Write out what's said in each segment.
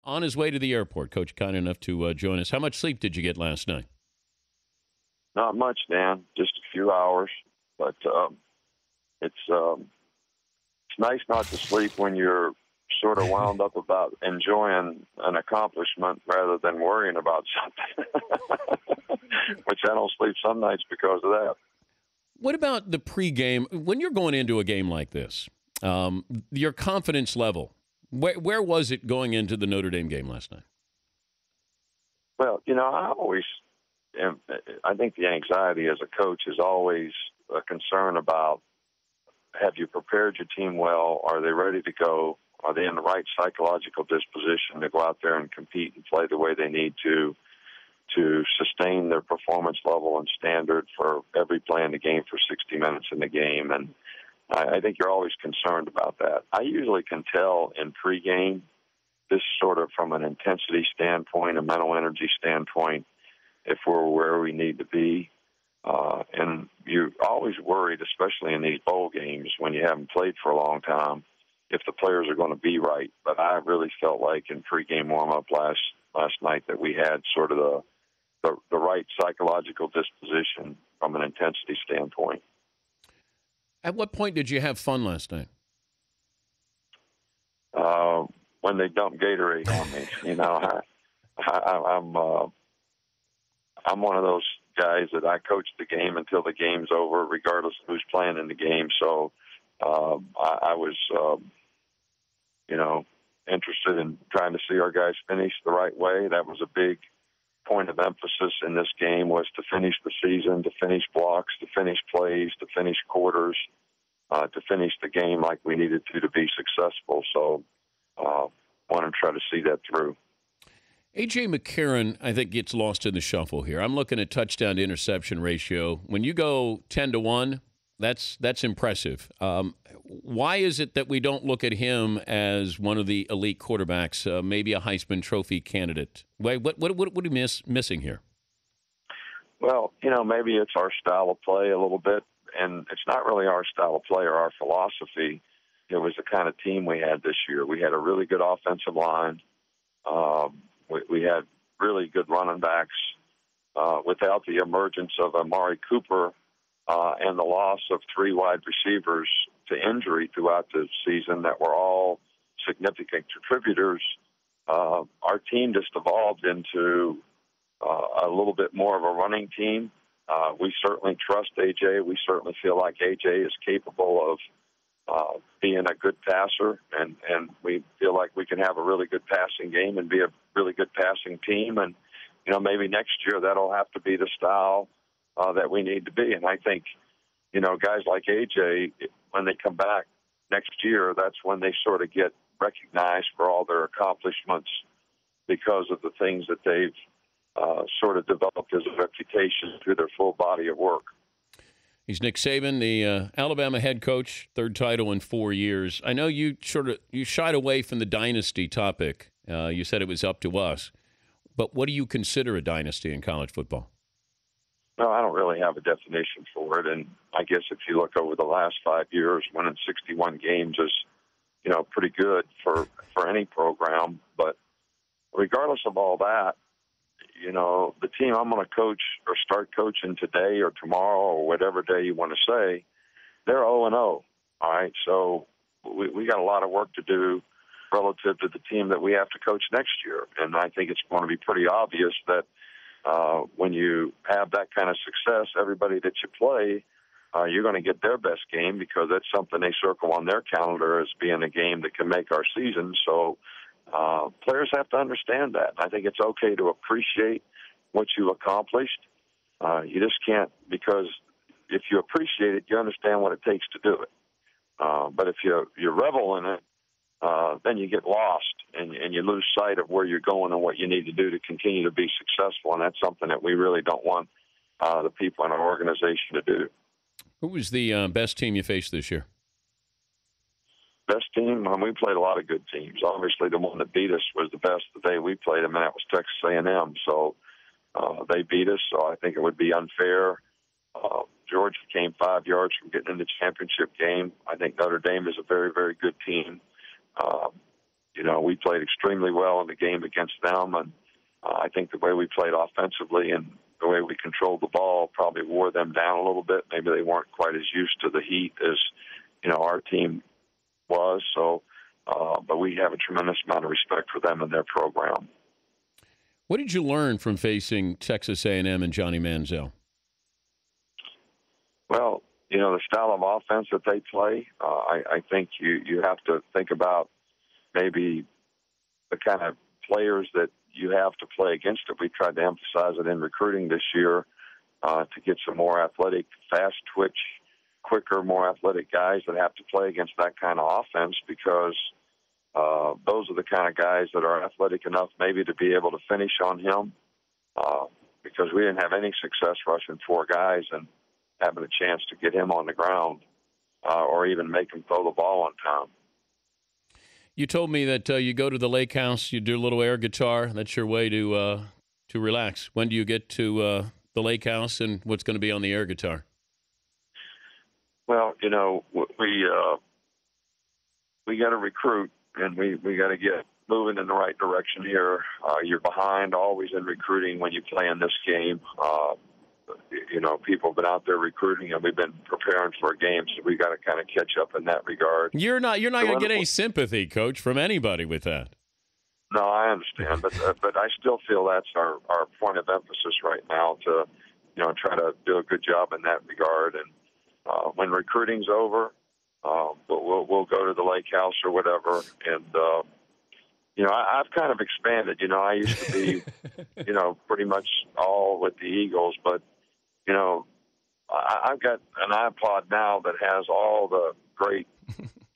On his way to the airport, Coach, kind enough to join us. How much sleep did you get last night? Not much, Dan. Just a few hours, but it's nice not to sleep when you're sort of wound up about enjoying an accomplishment rather than worrying about something. Which I don't sleep some nights because of that. What about the pregame? When you're going into a game like this, your confidence level, where was it going into the Notre Dame game last night? Well, I think the anxiety as a coach is always a concern about, have you prepared your team well? Are they ready to go? Are they in the right psychological disposition to go out there and compete and play the way they need to sustain their performance level and standard for every play in the game for 60 minutes in the game? And I think you're always concerned about that. I usually can tell in pregame, this sort of from an intensity standpoint, a mental energy standpoint, if we're where we need to be. And you're always worried, especially in these bowl games when you haven't played for a long time, if the players are going to be right. But I really felt like in pregame warm-up last night that we had sort of the right psychological disposition from an intensity standpoint. At what point did you have fun last night? When they dumped Gatorade on me. I'm one of those guys that I coach the game until the game's over, regardless of who's playing in the game. So I was, interested in trying to see our guys finish the right way. That was a big point of emphasis in this game, was to finish the season, to finish blocks, to finish plays, to finish quarters, to finish the game like we needed to be successful. So want to try to see that through. A.J. McCarron, I think, gets lost in the shuffle here. I'm looking at touchdown to interception ratio. When you go 10-1, that's impressive. Why is it that we don't look at him as one of the elite quarterbacks, maybe a Heisman Trophy candidate? What are we missing here? Well, maybe it's our style of play a little bit, and it's not really our style of play or our philosophy. It was the kind of team we had this year. We had a really good offensive line. We had really good running backs. Without the emergence of Amari Cooper and the loss of 3 wide receivers to injury throughout the season that were all significant contributors, our team just evolved into a little bit more of a running team. We certainly trust A.J. We certainly feel like A.J. is capable of being a good passer, and we feel like we can have a really good passing game and be a really good passing team. And, maybe next year that'll have to be the style that we need to be. And I think, guys like A.J., when they come back next year, that's when they sort of get recognized for all their accomplishments because of the things that they've sort of developed as a reputation through their full body of work. He's Nick Saban, the Alabama head coach, 3rd title in 4 years. I know you shied away from the dynasty topic. You said it was up to us. But what do you consider a dynasty in college football? No, I don't really have a definition for it. And I guess if you look over the last 5 years, winning 61 games is, pretty good for any program. But regardless of all that, the team I'm going to coach or start coaching today or tomorrow or whatever day you want to say, they're 0-0. All right. So we got a lot of work to do relative to the team that we have to coach next year. And I think it's going to be pretty obvious that when you have that kind of success, everybody that you play, you're going to get their best game because that's something they circle on their calendar as being a game that can make our season. So players have to understand that. I think it's okay to appreciate what you accomplished. You just can't, because if you appreciate it, you understand what it takes to do it. But if you revel in it, then you get lost and you lose sight of where you're going and what you need to do to continue to be successful. And that's something that we really don't want the people in our organization to do. Who was the best team you faced this year? Best team? We played a lot of good teams. Obviously, the one that beat us was the best the day we played them, and that was Texas A&M. So they beat us, so I think it would be unfair. Georgia came 5 yards from getting in the championship game. I think Notre Dame is a very, very good team. We played extremely well in the game against them, and I think the way we played offensively and the way we controlled the ball probably wore them down a little bit. Maybe they weren't quite as used to the heat as, our team was. So, but we have a tremendous amount of respect for them and their program. What did you learn from facing Texas A&M and Johnny Manziel? Well, the style of offense that they play, I think you have to think about maybe the kind of players that you have to play against it. We tried to emphasize it in recruiting this year to get some more athletic, fast twitch, quicker, more athletic guys that have to play against that kind of offense, because those are the kind of guys that are athletic enough maybe to be able to finish on him, because we didn't have any success rushing 4 guys and having a chance to get him on the ground or even make him throw the ball on time. You told me that you go to the lake house, you do a little air guitar. That's your way to relax. When do you get to the lake house, and what's going to be on the air guitar? Well, we got to recruit, and we got to get moving in the right direction here. You're behind always in recruiting when you play in this game. People have been out there recruiting, and we've been preparing for a game, so we got to kind of catch up in that regard. You're not going to get any sympathy, Coach, from anybody with that. No, I understand, but I still feel that's our point of emphasis right now to, try to do a good job in that regard. And when recruiting's over, we'll go to the lake house or whatever. And I've kind of expanded. I used to be, pretty much all with the Eagles, but I've got an iPod now that has all the great,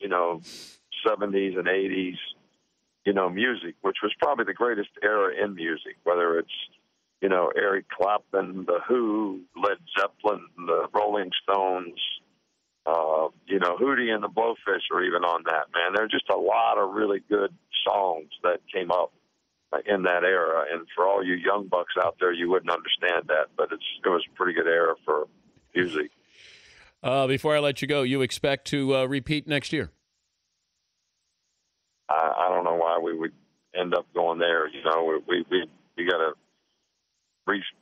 70s and 80s, music, which was probably the greatest era in music, whether it's, Eric Clapton, The Who, Led Zeppelin, the Rolling Stones, Hootie and the Blowfish are even on that, man. There are just a lot of really good songs that came up in that era. And for all you young bucks out there, you wouldn't understand that, but it was a pretty good era for music. Before I let you go, you expect to repeat next year? I don't know why we would end up going there. We got to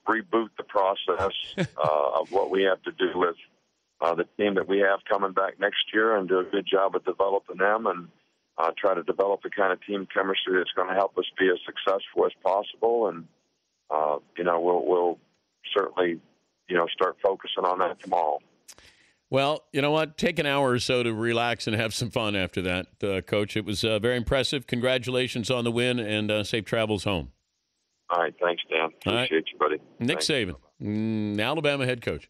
reboot the process of what we have to do with the team that we have coming back next year, and do a good job of developing them, and try to develop the kind of team chemistry that's going to help us be as successful as possible. And we'll certainly start focusing on that tomorrow. Well, you know what? Take an hour or so to relax and have some fun after that, Coach. It was very impressive. Congratulations on the win, and safe travels home. All right. Thanks, Dan. Appreciate you, buddy. Nick Saban, Alabama head coach.